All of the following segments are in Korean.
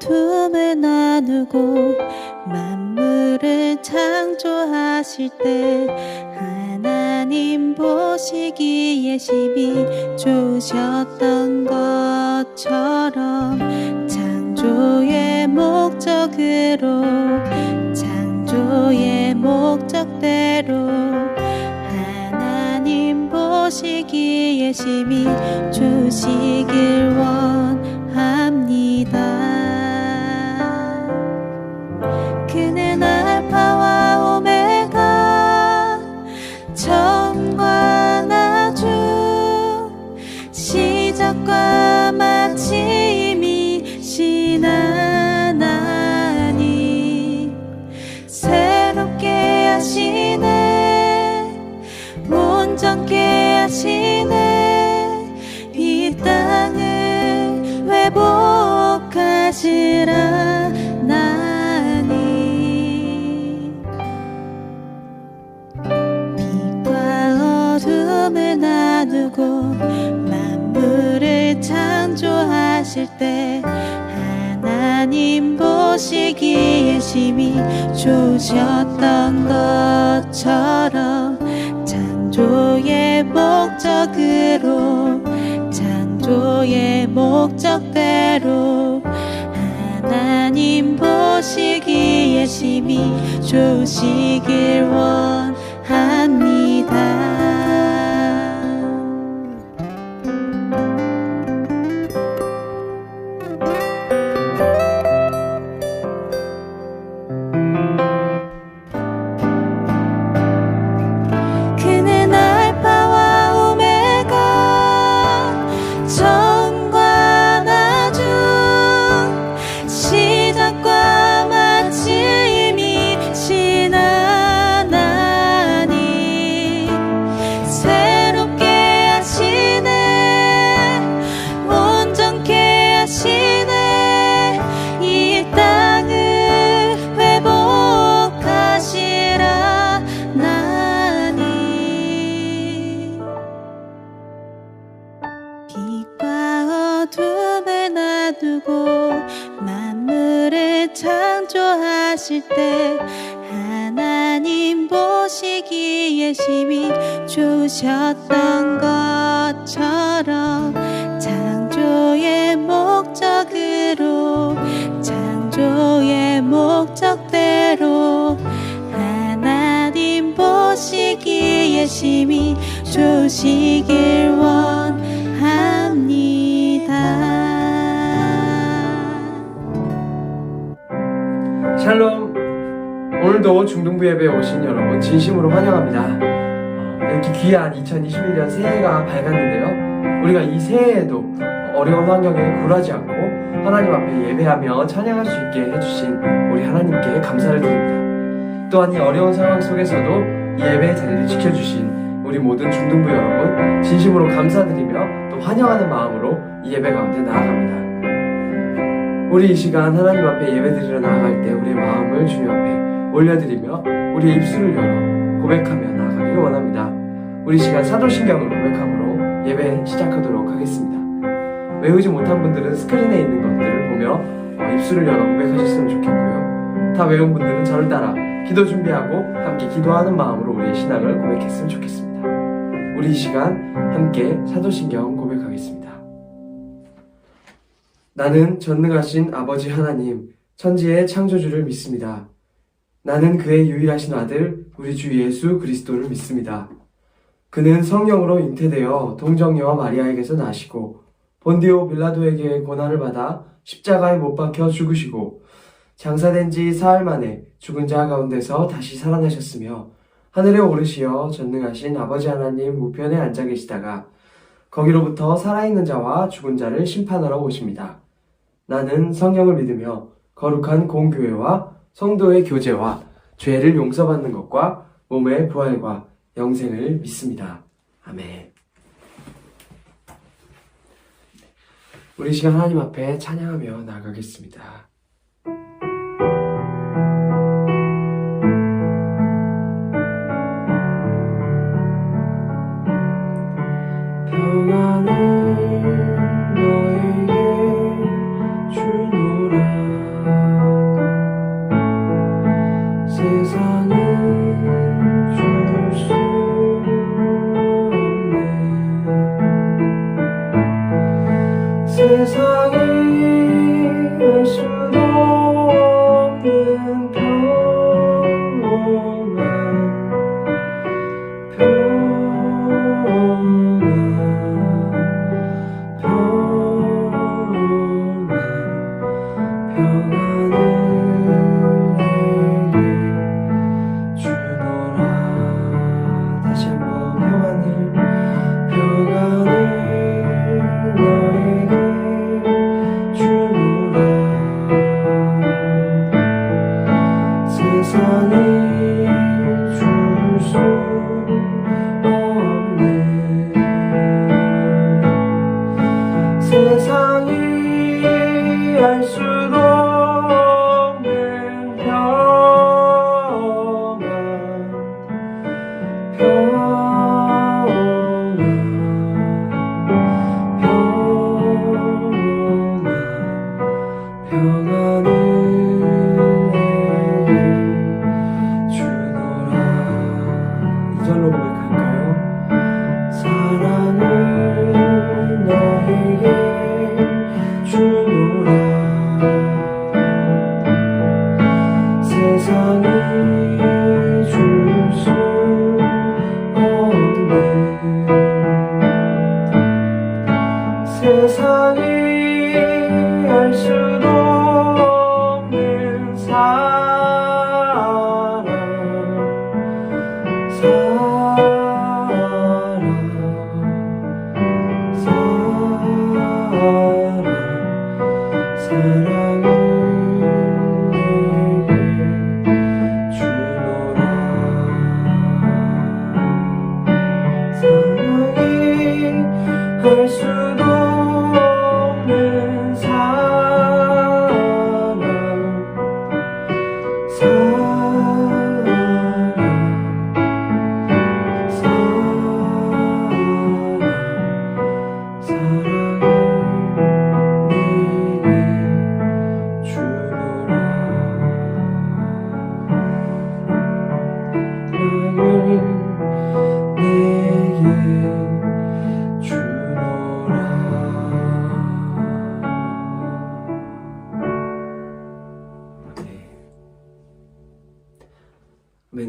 어둠을 나누고 만물을 창조하실 때 하나님 보시기에 심히 좋으셨던 것처럼 창조의 목적대로 하나님 보시기에 심히 좋으시길 원합니다. 그는 알파와 오메가 처음과 나중 시작과 마침이신 하나님 새롭게 하시네 온전케 하시네 이 땅을 회복하시라 하나님 빛과 어둠을 나누고 만물을 창조하실 때 하나님 보시기에 심히 좋으셨던 것처럼 창조의 목적대로 하나님 보시기에 심히 좋으시길 원합니다. 빛과 어둠을 나누고 만물을 창조하실 때 하나님 보시기에 심히 좋으셨던 것처럼 창조의 목적대로 하나님 보시기에 심히 좋으시길 원합니다. 샬롬. 오늘도 중등부 예배에 오신 여러분 진심으로 환영합니다. 이렇게 귀한 2021년 새해가 밝았는데요, 우리가 이 새해에도 어려운 환경에 굴하지 않고 하나님 앞에 예배하며 찬양할 수 있게 해주신 우리 하나님께 감사를 드립니다. 또한 이 어려운 상황 속에서도 이 예배의 자리를 지켜주신 우리 모든 중등부 여러분 진심으로 감사드리며 또 환영하는 마음으로 이 예배 가운데 나아갑니다. 우리 이 시간 하나님 앞에 예배드리러 나아갈 때 우리의 마음을 주님 앞에 올려드리며 우리의 입술을 열어 고백하며 나아가기를 원합니다. 우리 시간 사도신경을 고백함으로 예배 시작하도록 하겠습니다. 외우지 못한 분들은 스크린에 있는 것들을 보며 입술을 열어 고백하셨으면 좋겠고요, 다 외운 분들은 저를 따라 기도 준비하고 함께 기도하는 마음으로 우리의 신앙을 고백했으면 좋겠습니다. 우리 이 시간 함께 사도신경 고백하겠습니다. 나는 전능하신 아버지 하나님, 천지의 창조주를 믿습니다. 나는 그의 유일하신 아들 우리 주 예수 그리스도를 믿습니다. 그는 성령으로 잉태되어 동정녀와 마리아에게서 나시고 본디오 빌라도에게 고난을 받아 십자가에 못 박혀 죽으시고 장사된 지 사흘 만에 죽은 자 가운데서 다시 살아나셨으며 하늘에 오르시어 전능하신 아버지 하나님 우편에 앉아 계시다가 거기로부터 살아있는 자와 죽은 자를 심판하러 오십니다. 나는 성령을 믿으며 거룩한 공교회와 성도의 교제와 죄를 용서받는 것과 몸의 부활과 영생을 믿습니다. 아멘. 우리 시간 하나님 앞에 찬양하며 나아가겠습니다. 평안을 너에게 주노라. 세상이 알 수도 없는 평안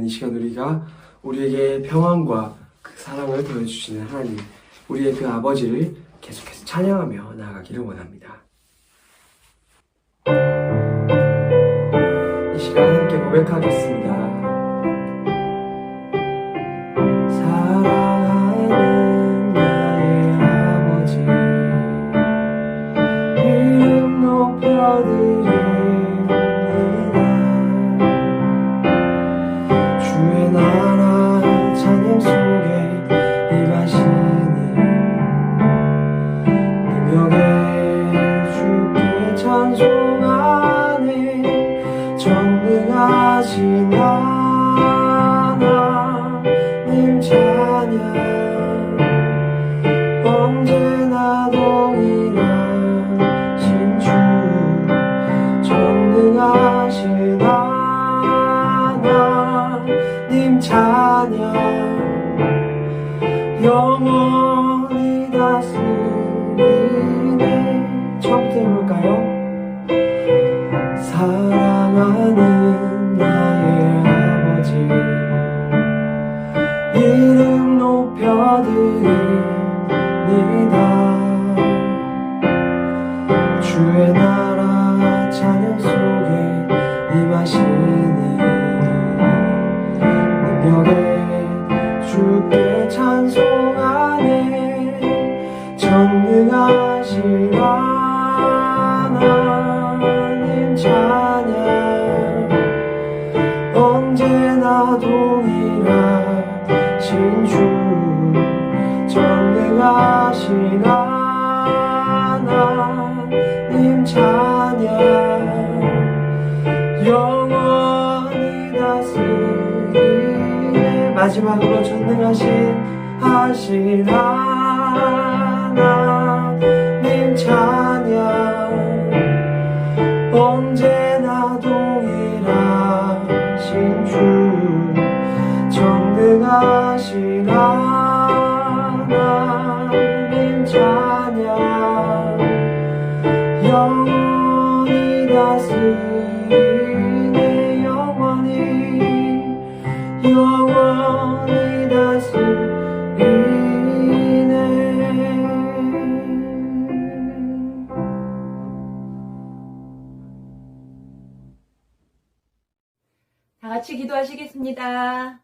이 시간 우리가 우리에게 평안과 그 사랑을 더해주시는 하나님, 우리의 그 아버지를 계속해서 찬양하며 나아가기를 원합니다. 이 시간 함께 고백하겠습니다. 사랑하는 나의 아버지, 이름 높여드립니다. 주의 나라 찬양 속에 임하시니 능력에 주께 찬송하네. 전능하신 하나님 찬양, 언제나 동일하신 주, 전능하신 하나님 찬양, 영원히 다스리네. 처음부터 해볼까요? 사랑하는 나의 아버지, 이름 높여드립니다. 주의 나라 찬양 속에 임하시니 능력에 주께 찬송하네. 전능하신 하나님 찬양, 언제나 동일하신 주, 전능하신 하나님 찬양, 영원히 다스리네. 마지막으로 전능하신 하나님 찬양, 언제나 동일하신 주, 전능하신 하나님 찬양, 같이 기도하시겠습니다.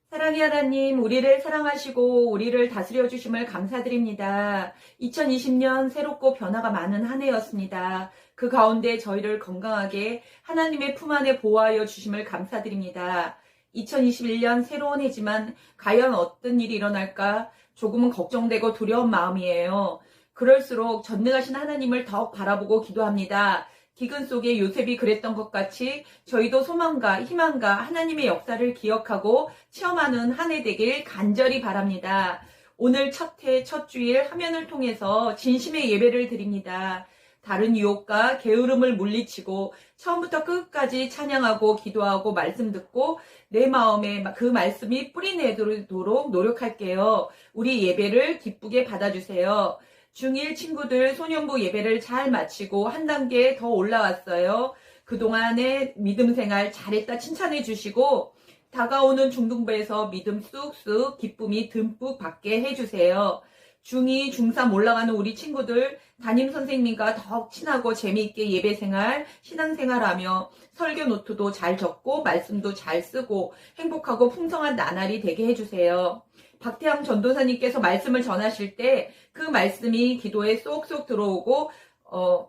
사랑의 하나님, 우리를 사랑하시고 우리를 다스려 주심을 감사드립니다. 2020년 새롭고 변화가 많은 한 해였습니다. 그 가운데 저희를 건강하게 하나님의 품 안에 보호하여 주심을 감사드립니다. 2021년 새로운 해지만 과연 어떤 일이 일어날까 조금은 걱정되고 두려운 마음이에요. 그럴수록 전능하신 하나님을 더욱 바라보고 기도합니다. 기근 속에 요셉이 그랬던 것 같이 저희도 소망과 희망과 하나님의 역사를 기억하고 체험하는 한 해 되길 간절히 바랍니다. 오늘 첫 해, 첫 주일 화면을 통해서 진심의 예배를 드립니다. 다른 유혹과 게으름을 물리치고 처음부터 끝까지 찬양하고 기도하고 말씀 듣고 내 마음에 그 말씀이 뿌리내도록 노력할게요. 우리 예배를 기쁘게 받아주세요. 중1 친구들 소년부 예배를 잘 마치고 한 단계 더 올라왔어요. 그동안의 믿음 생활 잘했다 칭찬해 주시고 다가오는 중등부에서 믿음 쑥쑥 기쁨이 듬뿍 받게 해주세요. 중2, 중3 올라가는 우리 친구들 담임 선생님과 더욱 친하고 재미있게 예배 생활, 신앙 생활하며 설교 노트도 잘 적고 말씀도 잘 쓰고 행복하고 풍성한 나날이 되게 해주세요. 박태양 전도사님께서 말씀을 전하실 때 그 말씀이 기도에 쏙쏙 들어오고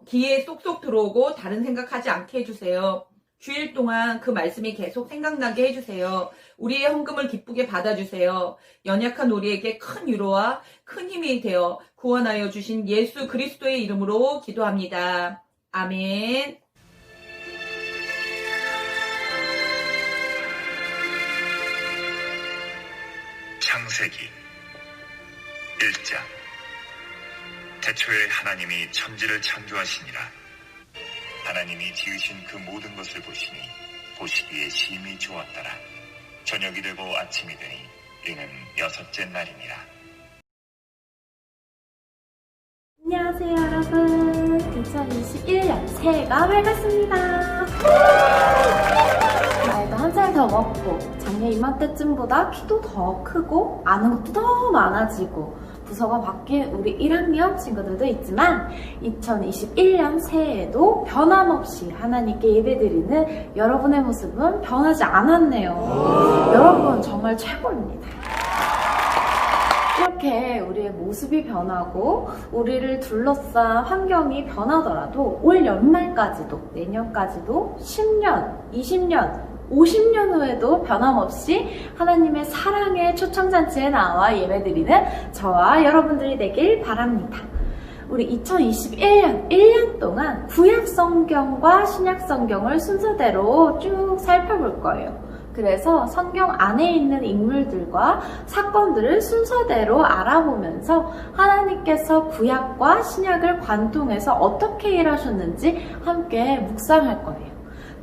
귀에 쏙쏙 들어오고 다른 생각하지 않게 해주세요. 주일 동안 그 말씀이 계속 생각나게 해주세요. 우리의 헌금을 기쁘게 받아주세요. 연약한 우리에게 큰 위로와 큰 힘이 되어 구원하여 주신 예수 그리스도의 이름으로 기도합니다. 아멘. 창세기 1장. 태초에 하나님이 천지를 창조하시니라. 하나님이 지으신 그 모든 것을 보시니 보시기에 심히 좋았더라. 저녁이 되고 아침이 되니 이는 여섯째 날이니라. 안녕하세요 여러분. 2021년 새해가 밝았습니다. 나이도 한 살 더 먹고 작년 이맘때쯤보다 키도 더 크고 아는 것도 더 많아지고 부서가 바뀐 우리 1학년 친구들도 있지만 2021년 새해에도 변함없이 하나님께 예배드리는 여러분의 모습은 변하지 않았네요. 여러분 정말 최고입니다. 이렇게 우리의 모습이 변하고 우리를 둘러싼 환경이 변하더라도 올 연말까지도 내년까지도 10년, 20년, 50년 후에도 변함없이 하나님의 사랑의 초청잔치에 나와 예배드리는 저와 여러분들이 되길 바랍니다. 우리 2021년 1년 동안 구약 성경과 신약 성경을 순서대로 쭉 살펴볼 거예요. 그래서 성경 안에 있는 인물들과 사건들을 순서대로 알아보면서 하나님께서 구약과 신약을 관통해서 어떻게 일하셨는지 함께 묵상할 거예요.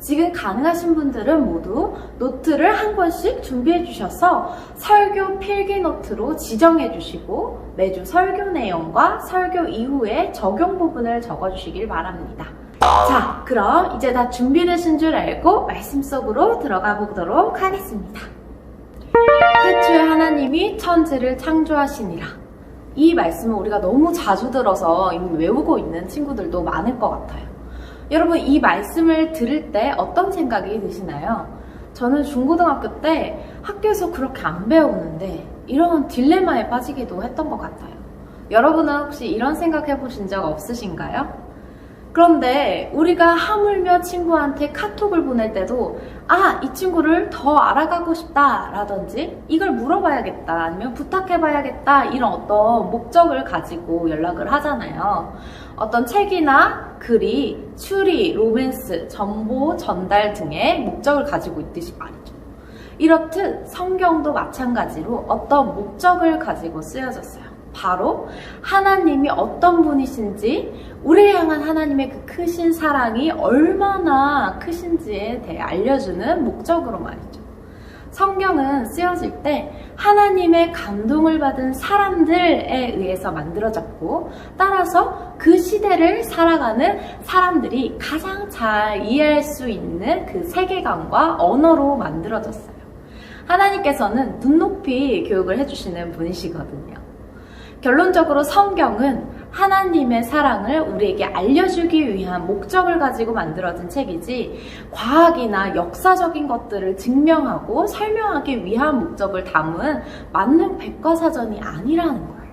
지금 가능하신 분들은 모두 노트를 한 권씩 준비해 주셔서 설교 필기 노트로 지정해 주시고 매주 설교 내용과 설교 이후에 적용 부분을 적어 주시길 바랍니다. 자, 그럼 이제 다 준비되신 줄 알고 말씀 속으로 들어가 보도록 하겠습니다. 태초에 하나님이 천지를 창조하시니라. 이 말씀은 우리가 너무 자주 들어서 이미 외우고 있는 친구들도 많을 것 같아요. 여러분, 이 말씀을 들을 때 어떤 생각이 드시나요? 저는 중고등학교 때 학교에서 그렇게 안 배우는데 이런 딜레마에 빠지기도 했던 것 같아요. 여러분은 혹시 이런 생각 해보신 적 없으신가요? 그런데 우리가 하물며 친구한테 카톡을 보낼 때도 이 친구를 더 알아가고 싶다 라든지 이걸 물어봐야겠다 아니면 부탁해봐야겠다 이런 어떤 목적을 가지고 연락을 하잖아요. 어떤 책이나 글이 추리, 로맨스, 정보 전달 등의 목적을 가지고 있듯이 말이죠. 이렇듯 성경도 마찬가지로 어떤 목적을 가지고 쓰여졌어요. 바로 하나님이 어떤 분이신지 우리를 향한 하나님의 그 크신 사랑이 얼마나 크신지에 대해 알려주는 목적으로 말이죠. 성경은 쓰여질 때 하나님의 감동을 받은 사람들에 의해서 만들어졌고 따라서 그 시대를 살아가는 사람들이 가장 잘 이해할 수 있는 그 세계관과 언어로 만들어졌어요. 하나님께서는 눈높이 교육을 해주시는 분이시거든요. 결론적으로 성경은 하나님의 사랑을 우리에게 알려주기 위한 목적을 가지고 만들어진 책이지 과학이나 역사적인 것들을 증명하고 설명하기 위한 목적을 담은 만능 백과사전이 아니라는 거예요.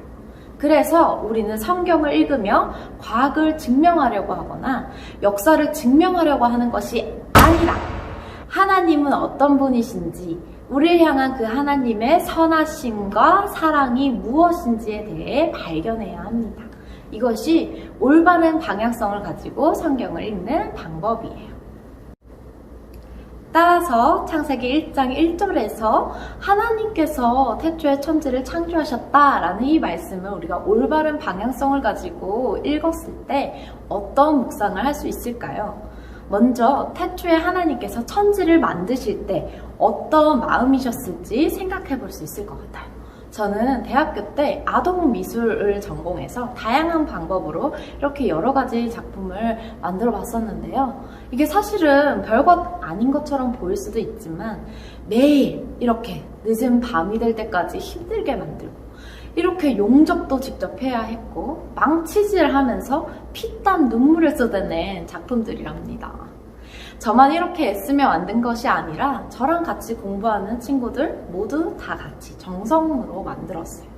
그래서 우리는 성경을 읽으며 과학을 증명하려고 하거나 역사를 증명하려고 하는 것이 아니라 하나님은 어떤 분이신지, 우리를 향한 그 하나님의 선하심과 사랑이 무엇인지에 대해 발견해야 합니다. 이것이 올바른 방향성을 가지고 성경을 읽는 방법이에요. 따라서 창세기 1장 1절에서 하나님께서 태초에 천지를 창조하셨다라는 이 말씀을 우리가 올바른 방향성을 가지고 읽었을 때 어떤 묵상을 할 수 있을까요? 먼저 태초에 하나님께서 천지를 만드실 때 어떤 마음이셨을지 생각해 볼 수 있을 것 같아요. 저는 대학교 때 아동미술을 전공해서 다양한 방법으로 이렇게 여러 가지 작품을 만들어 봤었는데요. 이게 사실은 별것 아닌 것처럼 보일 수도 있지만 매일 이렇게 늦은 밤이 될 때까지 힘들게 만들고 이렇게 용접도 직접 해야 했고 망치질하면서 피땀 눈물을 쏟아낸 작품들이랍니다. 저만 이렇게 애쓰며 만든 것이 아니라 저랑 같이 공부하는 친구들 모두 다 같이 정성으로 만들었어요.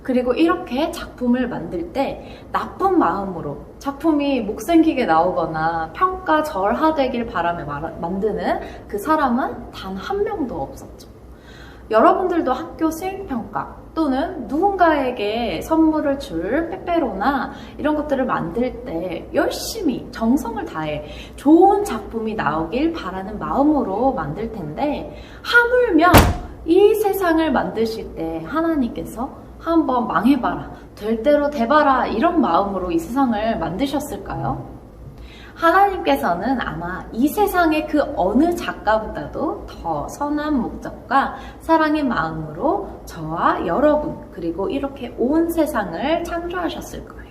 그리고 이렇게 작품을 만들 때 나쁜 마음으로 작품이 못생기게 나오거나 평가절하되길 바라며 만드는 그 사람은 단 한 명도 없었죠. 여러분들도 학교 수행평가 또는 누군가에게 선물을 줄 빼빼로나 이런 것들을 만들 때 열심히 정성을 다해 좋은 작품이 나오길 바라는 마음으로 만들 텐데 하물며 이 세상을 만드실 때 하나님께서 한번 망해봐라, 될 대로 돼봐라 이런 마음으로 이 세상을 만드셨을까요? 하나님께서는 아마 이 세상의 그 어느 작가보다도 더 선한 목적과 사랑의 마음으로 저와 여러분 그리고 이렇게 온 세상을 창조하셨을 거예요.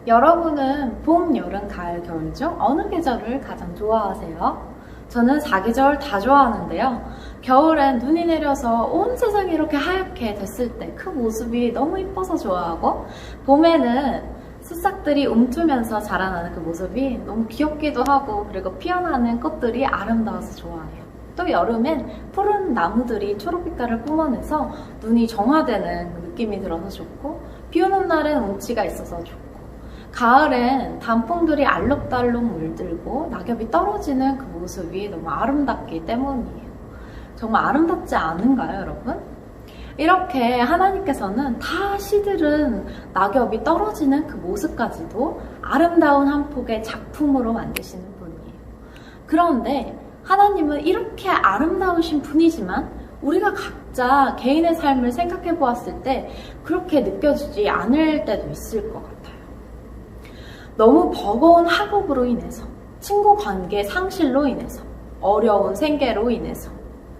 여러분은 봄, 여름, 가을, 겨울 중 어느 계절을 가장 좋아하세요? 저는 4계절 다 좋아하는데요. 겨울엔 눈이 내려서 온 세상이 이렇게 하얗게 됐을 때 그 모습이 너무 이뻐서 좋아하고 봄에는 새싹들이 움트면서 자라나는 그 모습이 너무 귀엽기도 하고 그리고 피어나는 꽃들이 아름다워서 좋아해요. 또 여름엔 푸른 나무들이 초록빛깔을 뿜어내서 눈이 정화되는 그 느낌이 들어서 좋고 비 오는 날엔 운치가 있어서 좋고 가을엔 단풍들이 알록달록 물들고 낙엽이 떨어지는 그 모습이 너무 아름답기 때문이에요. 정말 아름답지 않은가요, 여러분? 이렇게 하나님께서는 다 시들은 낙엽이 떨어지는 그 모습까지도 아름다운 한 폭의 작품으로 만드시는 분이에요. 그런데 하나님은 이렇게 아름다우신 분이지만 우리가 각자 개인의 삶을 생각해 보았을 때 그렇게 느껴지지 않을 때도 있을 것 같아요. 너무 버거운 학업으로 인해서, 친구 관계 상실로 인해서, 어려운 생계로 인해서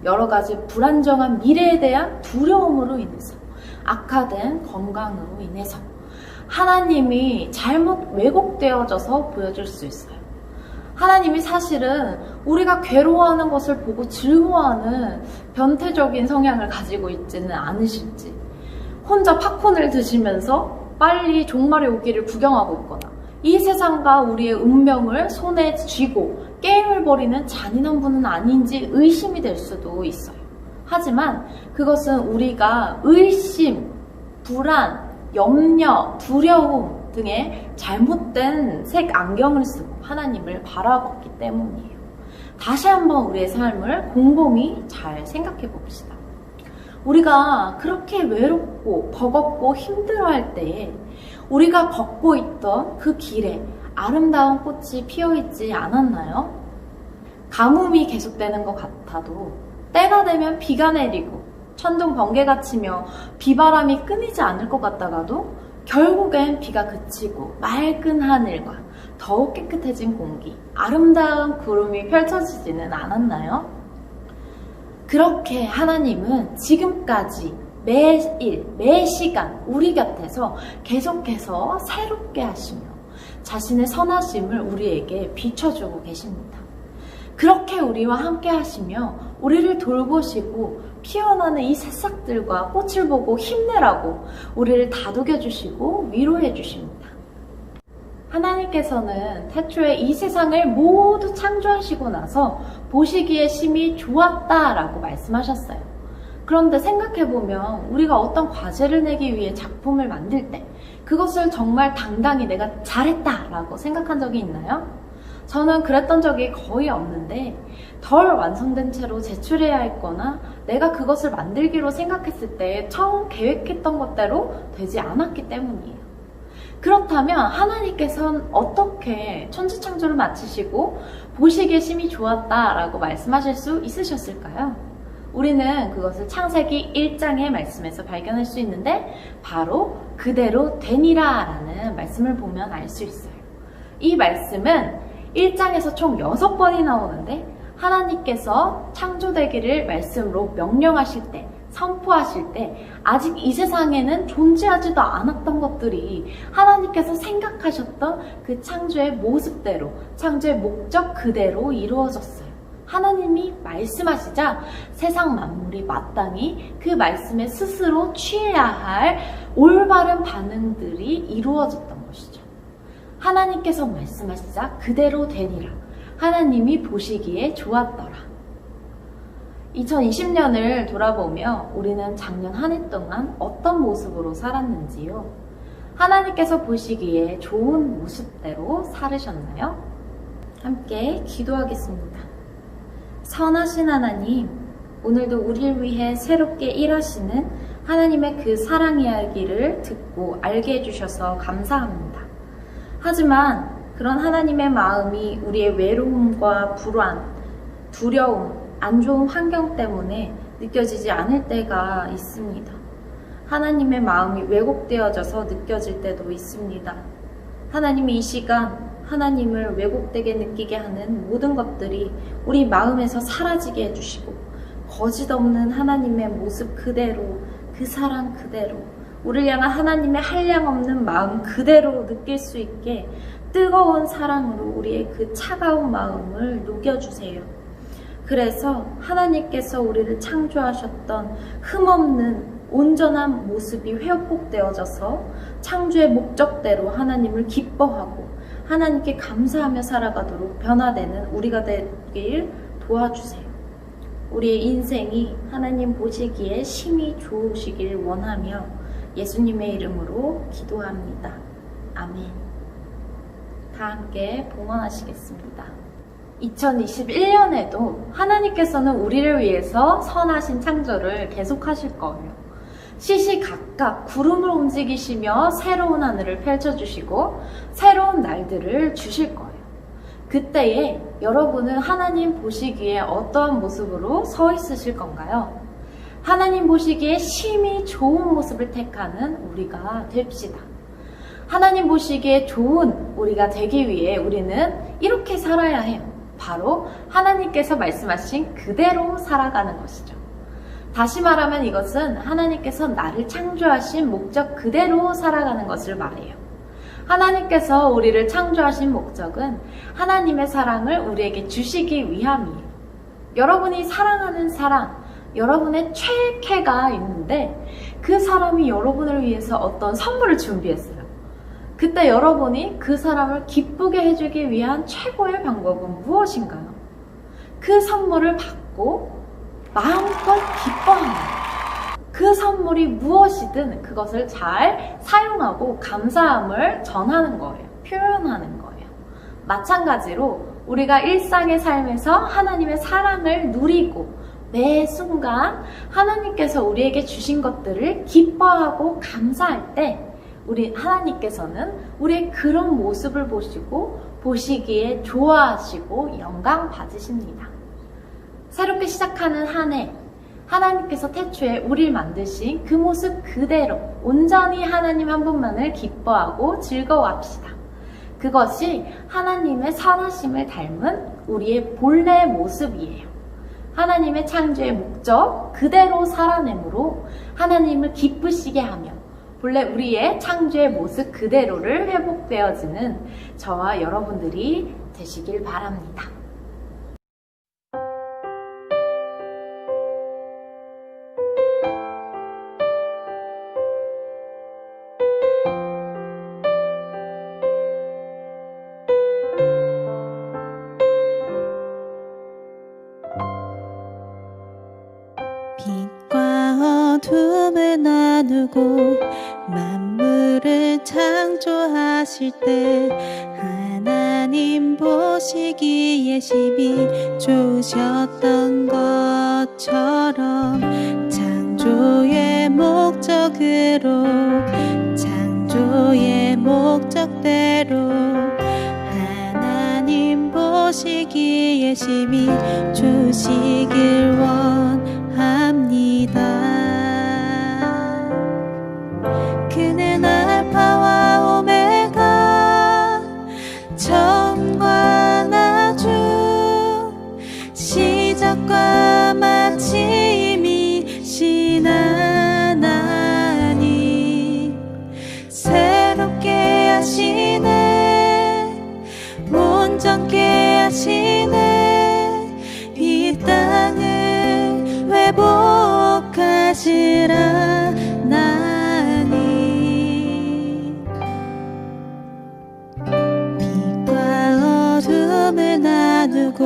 여러 가지 불안정한 미래에 대한 두려움으로 인해서 악화된 건강으로 인해서 하나님이 잘못 왜곡되어져서 보여줄 수 있어요. 하나님이 사실은 우리가 괴로워하는 것을 보고 즐거워하는 변태적인 성향을 가지고 있지는 않으실지 혼자 팝콘을 드시면서 빨리 종말의 오기를 구경하고 있거나 이 세상과 우리의 운명을 손에 쥐고 게임을 벌이는 잔인한 분은 아닌지 의심이 될 수도 있어요. 하지만 그것은 우리가 의심, 불안, 염려, 두려움 등의 잘못된 색 안경을 쓰고 하나님을 바라봤기 때문이에요. 다시 한번 우리의 삶을 곰곰이 잘 생각해 봅시다. 우리가 그렇게 외롭고 버겁고 힘들어할 때에 우리가 걷고 있던 그 길에 아름다운 꽃이 피어있지 않았나요? 가뭄이 계속되는 것 같아도 때가 되면 비가 내리고 천둥 번개가 치며 비바람이 끊이지 않을 것 같다가도 결국엔 비가 그치고 맑은 하늘과 더욱 깨끗해진 공기, 아름다운 구름이 펼쳐지지는 않았나요? 그렇게 하나님은 지금까지 매일, 매시간 우리 곁에서 계속해서 새롭게 하시며 자신의 선하심을 우리에게 비춰주고 계십니다. 그렇게 우리와 함께 하시며 우리를 돌보시고 피어나는 이 새싹들과 꽃을 보고 힘내라고 우리를 다독여 주시고 위로해 주십니다. 하나님께서는 태초에 이 세상을 모두 창조하시고 나서 보시기에 심히 좋았다라고 말씀하셨어요. 그런데 생각해보면 우리가 어떤 과제를 내기 위해 작품을 만들 때 그것을 정말 당당히 내가 잘했다라고 생각한 적이 있나요? 저는 그랬던 적이 거의 없는데 덜 완성된 채로 제출해야 했거나 내가 그것을 만들기로 생각했을 때 처음 계획했던 것대로 되지 않았기 때문이에요. 그렇다면 하나님께서는 어떻게 천지창조를 마치시고 보시기에 심히 좋았다라고 말씀하실 수 있으셨을까요? 우리는 그것을 창세기 1장의 말씀에서 발견할 수 있는데 바로 그대로 되니라 라는 말씀을 보면 알 수 있어요. 이 말씀은 1장에서 총 6번이 나오는데 하나님께서 창조되기를 말씀으로 명령하실 때, 선포하실 때 아직 이 세상에는 존재하지도 않았던 것들이 하나님께서 생각하셨던 그 창조의 모습대로, 창조의 목적 그대로 이루어졌어요. 하나님이 말씀하시자 세상 만물이 마땅히 그 말씀에 스스로 취해야 할 올바른 반응들이 이루어졌던 것이죠. 하나님께서 말씀하시자 그대로 되니라. 하나님이 보시기에 좋았더라. 2020년을 돌아보며 우리는 작년 한 해 동안 어떤 모습으로 살았는지요? 하나님께서 보시기에 좋은 모습대로 살으셨나요? 함께 기도하겠습니다. 선하신 하나님, 오늘도 우리를 위해 새롭게 일하시는 하나님의 그 사랑 이야기를 듣고 알게 해주셔서 감사합니다. 하지만 그런 하나님의 마음이 우리의 외로움과 불안, 두려움, 안 좋은 환경 때문에 느껴지지 않을 때가 있습니다. 하나님의 마음이 왜곡되어져서 느껴질 때도 있습니다. 하나님이 이 시간 하나님을 왜곡되게 느끼게 하는 모든 것들이 우리 마음에서 사라지게 해주시고 거짓 없는 하나님의 모습 그대로, 그 사랑 그대로, 우리를 향한 하나님의 한량 없는 마음 그대로 느낄 수 있게 뜨거운 사랑으로 우리의 그 차가운 마음을 녹여주세요. 그래서 하나님께서 우리를 창조하셨던 흠없는 온전한 모습이 회복되어져서 창조의 목적대로 하나님을 기뻐하고 하나님께 감사하며 살아가도록 변화되는 우리가 되길 도와주세요. 우리의 인생이 하나님 보시기에 심히 좋으시길 원하며 예수님의 이름으로 기도합니다. 아멘. 다 함께 봉헌하시겠습니다. 2021년에도 하나님께서는 우리를 위해서 선하신 창조를 계속하실 거예요. 시시각각 구름을 움직이시며 새로운 하늘을 펼쳐주시고 새로운 날들을 주실 거예요. 그때에 여러분은 하나님 보시기에 어떠한 모습으로 서 있으실 건가요? 하나님 보시기에 심히 좋은 모습을 택하는 우리가 됩시다. 하나님 보시기에 좋은 우리가 되기 위해 우리는 이렇게 살아야 해요. 바로 하나님께서 말씀하신 그대로 살아가는 것이죠. 다시 말하면 이것은 하나님께서 나를 창조하신 목적 그대로 살아가는 것을 말해요. 하나님께서 우리를 창조하신 목적은 하나님의 사랑을 우리에게 주시기 위함이에요. 여러분이 사랑하는 사람, 여러분의 최애가 있는데 그 사람이 여러분을 위해서 어떤 선물을 준비했어요. 그때 여러분이 그 사람을 기쁘게 해주기 위한 최고의 방법은 무엇인가요? 그 선물을 받고 마음껏 기뻐합니다. 그 선물이 무엇이든 그것을 잘 사용하고 감사함을 전하는 거예요. 표현하는 거예요. 마찬가지로 우리가 일상의 삶에서 하나님의 사랑을 누리고 매 순간 하나님께서 우리에게 주신 것들을 기뻐하고 감사할 때 우리 하나님께서는 우리의 그런 모습을 보시고 보시기에 좋아하시고 영광 받으십니다. 새롭게 시작하는 한 해, 하나님께서 태초에 우리를 만드신 그 모습 그대로 온전히 하나님 한 분만을 기뻐하고 즐거워합시다. 그것이 하나님의 선하심을 닮은 우리의 본래의 모습이에요. 하나님의 창조의 목적 그대로 살아내므로 하나님을 기쁘시게 하며 본래 우리의 창조의 모습 그대로를 회복되어지는 저와 여러분들이 되시길 바랍니다. 나누고 만물을 창조하실 때 하나님 보시기에 심히 좋으셨던 것처럼 창조의 목적대로 하나님 보시기에 심히 좋으시길 원합니다. 그는 알파와 오메가 처음과 나중 시작과 마침이신 하나님 새롭게 하시네 온전케 하시네 이 땅을 회복하시라 어둠을 나누고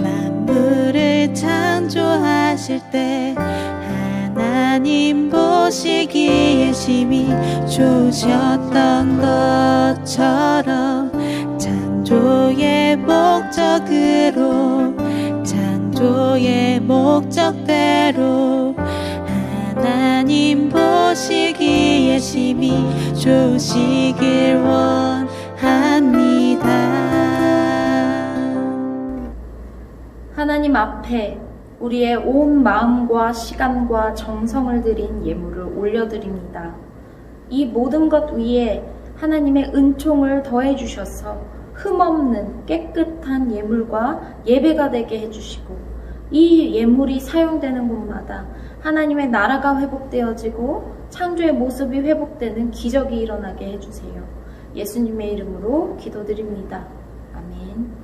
만물을 창조하실 때 하나님 보시기에 심히 좋으셨던 것처럼 창조의 목적대로 하나님 보시기에 심히 좋으시길 원합니다. 하나님 앞에 우리의 온 마음과 시간과 정성을 드린 예물을 올려드립니다. 이 모든 것 위에 하나님의 은총을 더해 주셔서 흠없는 깨끗한 예물과 예배가 되게 해주시고 이 예물이 사용되는 곳마다 하나님의 나라가 회복되어지고 창조의 모습이 회복되는 기적이 일어나게 해주세요. 예수님의 이름으로 기도드립니다. 아멘.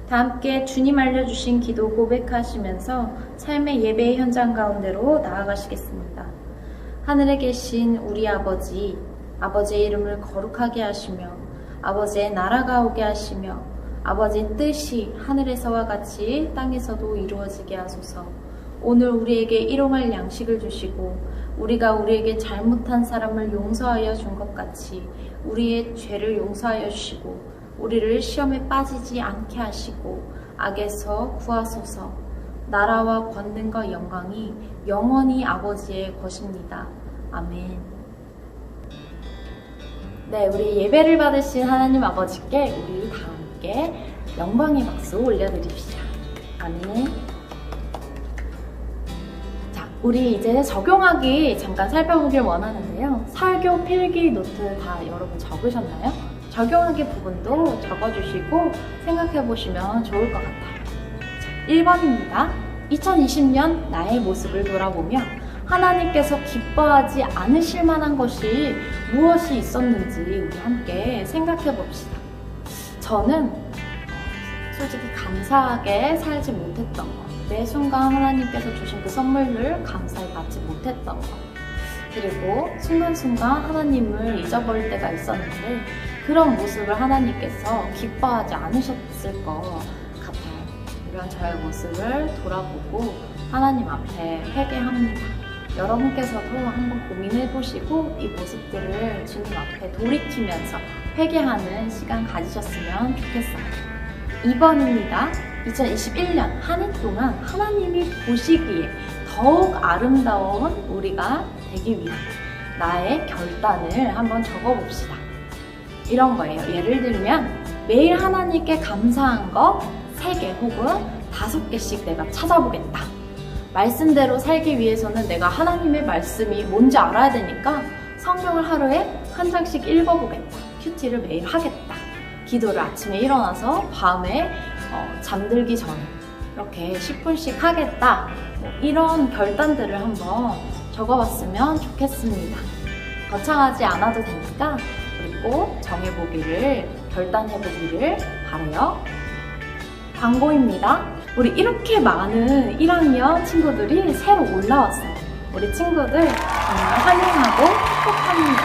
다 함께 주님 알려주신 기도 고백하시면서 삶의 예배의 현장 가운데로 나아가시겠습니다. 하늘에 계신 우리 아버지, 아버지의 이름을 거룩하게 하시며 아버지의 나라가 오게 하시며 아버지의 뜻이 하늘에서와 같이 땅에서도 이루어지게 하소서. 오늘 우리에게 일용할 양식을 주시고 우리가 우리에게 잘못한 사람을 용서하여 준 것 같이 우리의 죄를 용서하여 주시고 우리를 시험에 빠지지 않게 하시고 악에서 구하소서. 나라와 권능과 영광이 영원히 아버지의 것입니다. 아멘. 네, 우리 예배를 받으신 하나님 아버지께 우리 다 함께 영광의 박수 올려드립시다. 아멘. 자, 우리 이제 적용하기 잠깐 살펴보길 원하는데요. 설교 필기 노트 다 여러분 적으셨나요? 적용하기 부분도 적어주시고 생각해보시면 좋을 것 같아요. 자, 1번입니다. 2020년 나의 모습을 돌아보며 하나님께서 기뻐하지 않으실 만한 것이 무엇이 있었는지 우리 함께 생각해봅시다. 저는 솔직히 감사하게 살지 못했던 것, 매 순간 하나님께서 주신 그 선물을 감사히 받지 못했던 것, 그리고 순간순간 하나님을 잊어버릴 때가 있었는데 그런 모습을 하나님께서 기뻐하지 않으셨을 것 같아요. 이런 저의 모습을 돌아보고 하나님 앞에 회개합니다. 여러분께서도 한번 고민해보시고 이 모습들을 주님 앞에 돌이키면서 회개하는 시간 가지셨으면 좋겠어요. 2번입니다. 2021년 한 해 동안 하나님이 보시기에 더욱 아름다운 우리가 되기 위한 나의 결단을 한번 적어봅시다. 이런 거예요. 예를 들면 매일 하나님께 감사한 거 3개 혹은 5개씩 내가 찾아보겠다. 말씀대로 살기 위해서는 내가 하나님의 말씀이 뭔지 알아야 되니까 성경을 하루에 한 장씩 읽어보겠다. 큐티를 매일 하겠다. 기도를 아침에 일어나서 밤에 잠들기 전에 이렇게 10분씩 하겠다. 이런 결단들을 한번 적어봤으면 좋겠습니다. 거창하지 않아도 되니까 우리 꼭 정해보기를, 결단해보기를 바라요. 광고입니다. 우리 이렇게 많은 1학년 친구들이 새로 올라왔어요. 우리 친구들 정말 환영하고 축복합니다.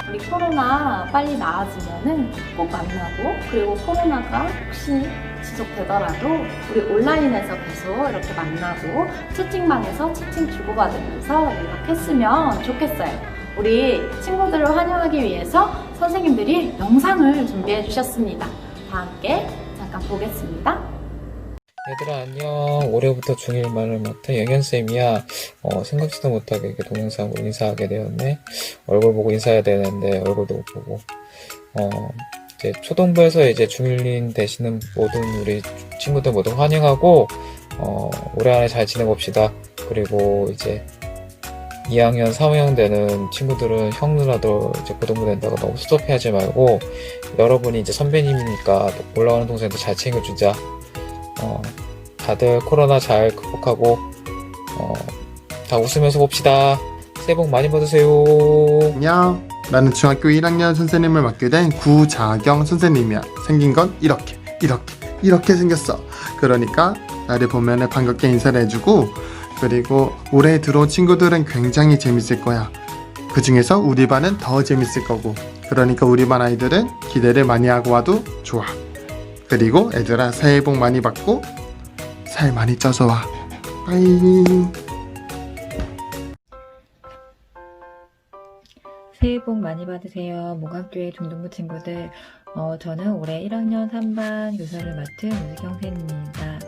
우리 코로나 코로나 빨리 나아지면은 꼭 만나고, 그리고 코로나가 혹시 지속되더라도 우리 온라인에서 계속 이렇게 만나고 채팅방에서 채팅 주고받으면서 연락했으면 좋겠어요. 우리 친구들을 환영하기 위해서 선생님들이 영상을 준비해 주셨습니다. 다 함께 잠깐 보겠습니다. 얘들아 안녕. 올해부터 중1반을 맡은 영현쌤이야. 생각지도 못하게 이렇게 동영상으로 인사하게 되었네. 얼굴 보고 인사해야 되는데 얼굴도 못 보고. 이제 초등부에서 이제 중1인 되시는 모든 우리 친구들 모두 환영하고, 올해 안에 잘 지내봅시다. 그리고 이제 2학년, 3학년 되는 친구들은 형 누나도 이제 고등부 된다고 너무 섭섭해하지 말고, 여러분이 이제 선배님이니까 올라오는 동생도 잘 챙겨주자. 다들 코로나 잘 극복하고, 다 웃으면서 봅시다. 새해 복 많이 받으세요. 안녕. 나는 중학교 1학년 선생님을 맡게 된 구자경 선생님이야. 생긴 건 이렇게 생겼어. 그러니까 나를 보면 반갑게 인사를 해주고, 그리고 올해 들어온 친구들은 굉장히 재밌을 거야. 그 중에서 우리 반은 더 재밌을 거고, 그러니까 우리 반 아이들은 기대를 많이 하고 와도 좋아. 그리고 애들아, 새해 복 많이 받고 살 많이 쪄서 와. 빠이. 새해 복 많이 받으세요. 목학교의 중등부 친구들. 저는 올해 1학년 3반 교사를 맡은 우지경 쌤입니다.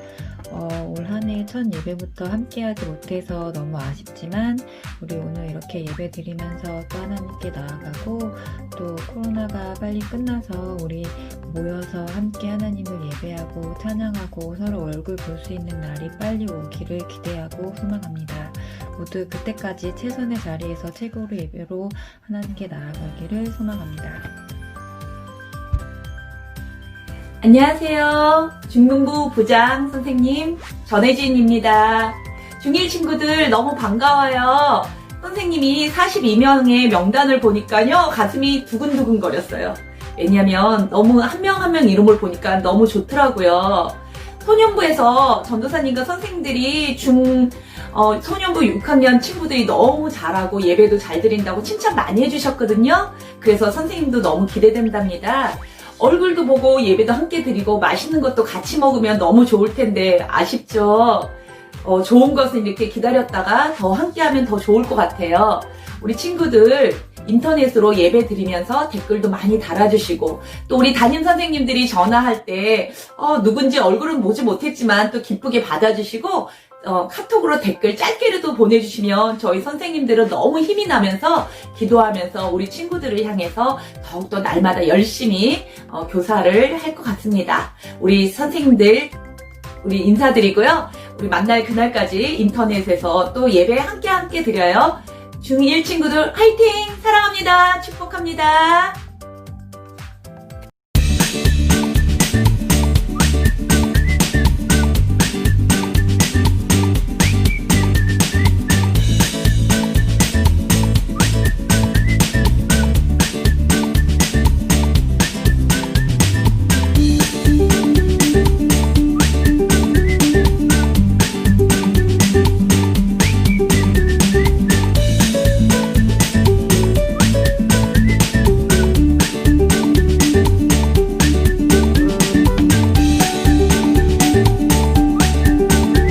올 한 해 첫 예배부터 함께하지 못해서 너무 아쉽지만, 우리 오늘 이렇게 예배 드리면서 또 하나님께 나아가고, 또 코로나가 빨리 끝나서 우리 모여서 함께 하나님을 예배하고 찬양하고 서로 얼굴 볼 수 있는 날이 빨리 오기를 기대하고 소망합니다. 모두 그때까지 최선의 자리에서 최고로 예배로 하나님께 나아가기를 소망합니다. 안녕하세요. 중등부 부장 선생님 전혜진입니다. 중1 친구들 너무 반가워요. 선생님이 42명의 명단을 보니까요, 가슴이 두근두근 거렸어요. 왜냐면 너무 한 명 한 명 이름을 보니까 너무 좋더라고요. 소년부에서 전도사님과 선생님들이 소년부 6학년 친구들이 너무 잘하고 예배도 잘 드린다고 칭찬 많이 해주셨거든요. 그래서 선생님도 너무 기대된답니다. 얼굴도 보고 예배도 함께 드리고 맛있는 것도 같이 먹으면 너무 좋을 텐데 아쉽죠? 좋은 것을 이렇게 기다렸다가 더 함께하면 더 좋을 것 같아요. 우리 친구들 인터넷으로 예배 드리면서 댓글도 많이 달아주시고, 또 우리 담임 선생님들이 전화할 때 누군지 얼굴은 보지 못했지만 또 기쁘게 받아주시고, 카톡으로 댓글 짧게라도 보내주시면 저희 선생님들은 너무 힘이 나면서 기도하면서 우리 친구들을 향해서 더욱더 날마다 열심히 교사를 할 것 같습니다. 우리 선생님들 우리 인사드리고요. 우리 만날 그날까지 인터넷에서 또 예배 함께 드려요. 중1 친구들 화이팅! 사랑합니다. 축복합니다.